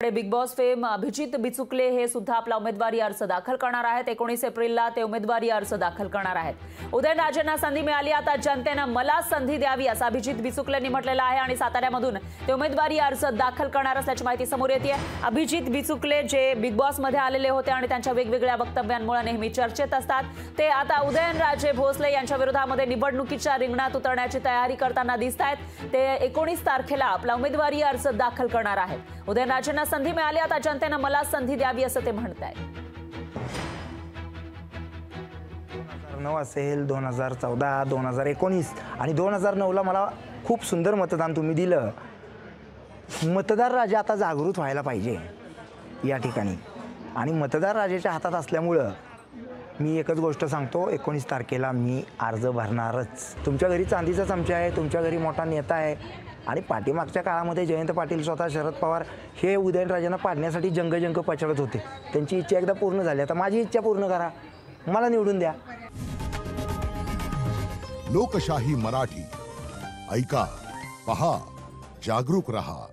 इकडे big boss fame Abhijit Bichukale हे सुद्धा आपला उमेदवारी अर्ज दाखल करणार आहेत। 19 एप्रिलला ते उमेदवारी अर्ज दाखल करणार आहेत। उदयनराजेंना संधी मिळाली, आता जनतेनं मला संधी द्यावी असं अभिजित बिचुकलेंनी म्हटलेलं आहे आणि साताऱ्यामधून ते उमेदवारी अर्ज दाखल करणार असल्याची माहिती समोर येते। अभिजित बिचुकले जे बिग बॉस मध्ये आलेले होते आणि त्यांच्या वेगवेगळ्या वक्तव्यांमुळे नेहमी चर्चेत असतात, ते आता उदयनराजे भोसले यांच्या विरोधामध्ये निवडणुकीच्या रिंगणात उतरण्याची तयारी करताना दिसत आहेत। ते 19 तारखेला आपला उमेदवारी अर्ज दाखल करणार आहेत। उदयनराजेंना संधी मिळाली, आता जनतेनं मला संधी द्यावी असं ते म्हणतायत। 2009 असेल, 2014, 2019 आणि 2009ला मला खूप सुंदर मतदान तुम्ही दिलं। मतदार राजा आता जागृत व्हायला पाहिजे या ठिकाणी आणि मतदार राजाच्या हातात असल्यामुळं मी एकच गोष्ट सांगतो, 19 तारखेला मी अर्ज भरणारच। तुमच्या घरी चांदीचा चमचा आहे, तुमच्या घरी मोठा नेता आहे आणि पाठीमागच्या काळामध्ये जयंत पाटील स्वतः शरद पवार हे उदयनराजेंना पाडण्यासाठी जंग पछाडत होते। त्यांची इच्छा एकदा पूर्ण झाली, आता माझी इच्छा पूर्ण करा, मला निवडून द्या। लोकशाही मराठी ऐका, पहा, जागरूक रहा।